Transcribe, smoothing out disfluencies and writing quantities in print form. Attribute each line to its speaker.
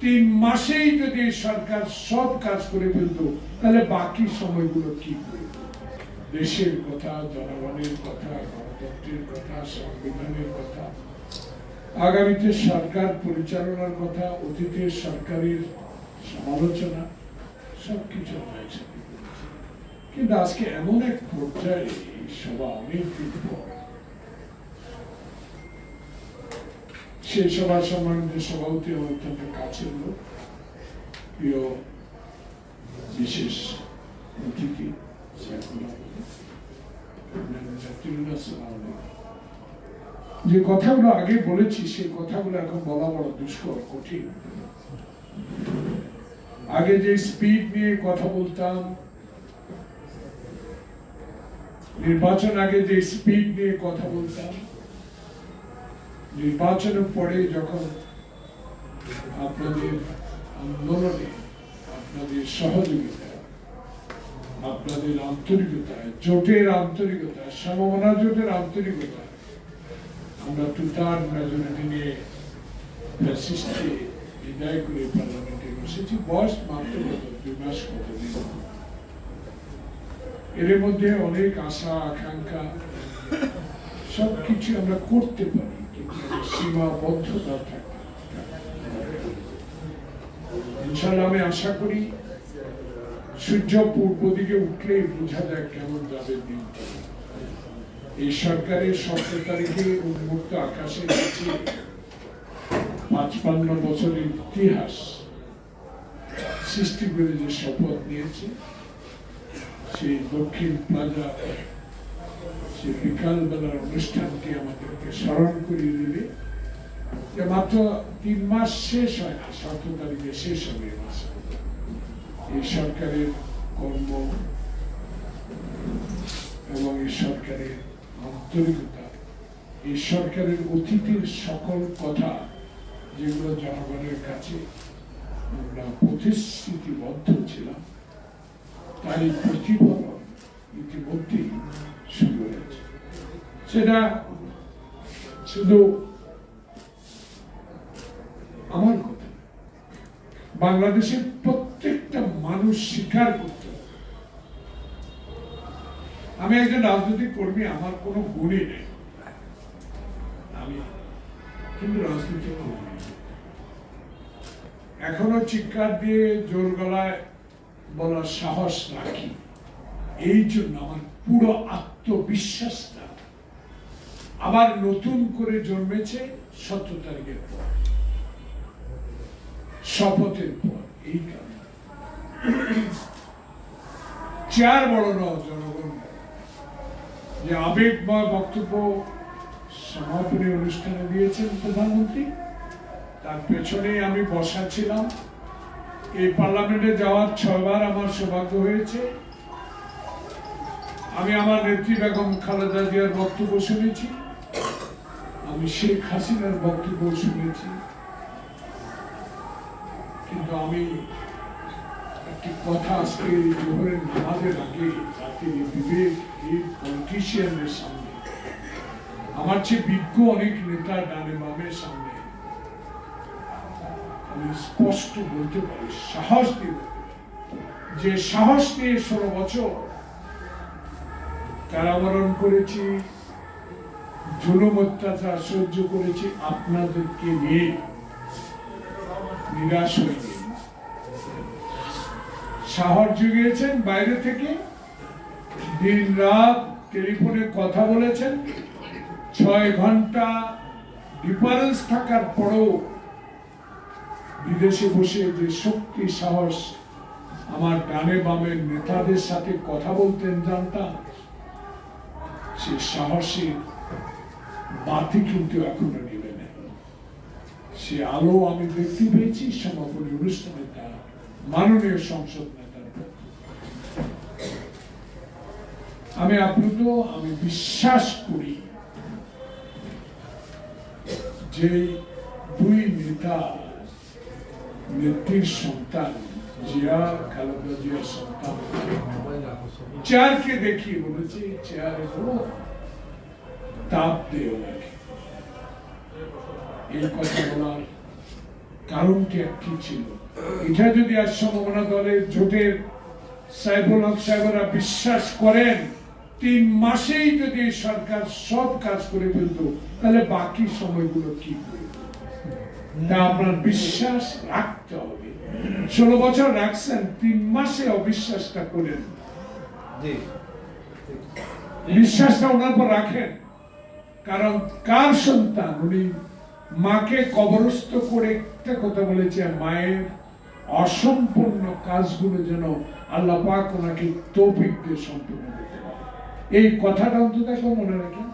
Speaker 1: 3 মাসেই যদি সরকার সব কাজ করে ফেলত, তাহলে বাকি সময়গুলো কি করবে? দেশের কথা, জনগণের কথা, গণতন্ত্রের কথা, সংবিধানের কথা, আগামীতে সরকার পরিচালনার কথা, অতীতের সরকারের সমালোচনা, সবকিছু একসাথে করেছে। কিন্তু আজকে এমন এক পর্যায়ে সভা অনেক দিন পর, সেই সভা সম্মানিত সভাপতি আমার অত্যন্ত কাছের লোক, প্রিয় বিশেষ অতিথি, যে কথাগুলো আগে বলেছি সেই কথাগুলো এখন বলা বড় দুষ্কর, কঠিন। আগে যে স্পিড নিয়ে কথা বলতাম, নির্বাচন আগে যে স্পিড নিয়ে কথা বলতাম, নির্বাচনের পরে যখন আপনাদের আন্দোলনে, আপনাদের সহযোগিতা, আপনাদের আন্তরিকতা, জোটের আন্তরিকতা, সমমনা জোটের আন্তরিকতা, আমরা 2/3 মেজরিটি নিয়ে ফ্যাসিস্টকে বিদায় করে পার্লামেন্টে বসেছি। বয়স মাত্র 2 মাস কতদিন, এর মধ্যে অনেক আশা আকাঙ্ক্ষা সবকিছু আমরা করতে পারি, সীমাবদ্ধতা থাকে। ইনশাআল্লাহ আমি আশা করি সূর্য পূর্ব দিকে উঠলে বোঝা যায় কেমন যাবে দিনটা। এই সরকারের 17 তারিখে উন্মুক্ত আকাশে নিচে 55 বছরের ইতিহাস সৃষ্টি করে যে শপথ নিয়েছে, সেই দক্ষিণ প্লাজা, সেই বিকালবেলার অনুষ্ঠানটি আমাদেরকে স্মরণ করিয়ে দেবে যে মাত্র 3 মাস শেষ হয় না, 17 তারিখে শেষ হবে মাস। এই সরকারের কর্ম এবং এই সরকারের আন্তরিকতা, এই সরকারের অতীতের সকল কথা যেগুলো জনগণের কাছে আমরা প্রতিশ্রুতিবদ্ধ ছিলাম, তার প্রতিফলন ইতিমধ্যেই শুরু হয়েছে। সেটা শুধু আমার কথা, বাংলাদেশের প্রত্যেকটা মানুষ স্বীকার করতে হবে। আমি একজন রাজনৈতিক কর্মী, আমার কোনো গুণই নেই, আমি কিন্তু রাজনৈতিক কর্মী এখনো চিৎকার দিয়ে জোর গলায় বলার সাহস রাখি। এই জন্য আমার পুরো আত্মবিশ্বাসটা আবার নতুন করে জন্মেছে 17 তারিখের পর, শপথের পর। এই কারণে চেয়ার বড় নয়, জনগণ যে আবেগময় বক্তব্য সমাপনী অনুষ্ঠানে দিয়েছেন প্রধানমন্ত্রী, তার পেছনে আমি বসা ছিলাম। এই পার্লামেন্টে যাওয়ার 6 বার আমার সৌভাগ্য হয়েছে। আমি আমার নেত্রী বেগম খালেদা জিয়ার বক্তব্য শুনেছি, আমি শেখ হাসিনার বক্তব্য শুনেছি। কিন্তু আমি একটি কথা আজকে জোহরের নামাজের আগে জাতির বিবেক, এই পলিটিশিয়ানদের সামনে, আমার চেয়ে বিজ্ঞ অনেক নেতা ডানে বামের সামনে আমি স্পষ্ট বলতে পারি, সাহস দিয়ে যে সাহস নিয়ে 16 বছর কারাবরণ করেছি, জুলুম অত্যাচার সহ্য করেছি, আপনাদেরকে নিয়ে নিরাশ হয়নি। সাহস জুগিয়েছেন বাইরে থেকে, দিন রাত টেলিফোনে কথা বলেছেন, 6 ঘন্টা ডিফারেন্স থাকার পরেও বিদেশে বসে যে শক্তি সাহস আমার ডানে বামের নেতাদের সাথে কথা বলতেন জানতাম, সে সাহসের বাতি কিন্তু এখনো নেবে না। সে আলো আমি দেখতে পেয়েছি সমাপনী অনুষ্ঠানে তার মাননীয় সংসদ নেতার। আমি আপ্লুত, আমি বিশ্বাস করি যে 2 নেতা, নেত্রীর সন্তান জিয়া, খালেদা জিয়ার সন্তান, চেয়ারকে দেখিয়ে বলেছে চেয়ারে কোনো তাপ দেও নাকি। এই কথা বলার কারণটি একটি ছিল। এটা যদি আজ সমমনা দলের জোটের সাইফুল হক সাহেবরা বিশ্বাস করেন 3 মাসেই যদি এই সরকার সব কাজ করে ফেলতো, তাহলে বাকি সময়গুলো কি করে? তা আপনার বিশ্বাস রাখতে হবে। 16 বছর রাখছেন, 3 মাসে অবিশ্বাসটা করেন। বিশ্বাসটা ওনার পর রাখেন, কারণ কার সন্তান উনি মাকে কবরস্থ করে একটা কথা বলেছে, মায়ের অসম্পূর্ণ কাজগুলো যেন আল্লাহ পাক ওনাকে তৌফিক দিয়ে সম্পূর্ণ করতে পারে। এই কথাটা অন্তত মনে রাখেন।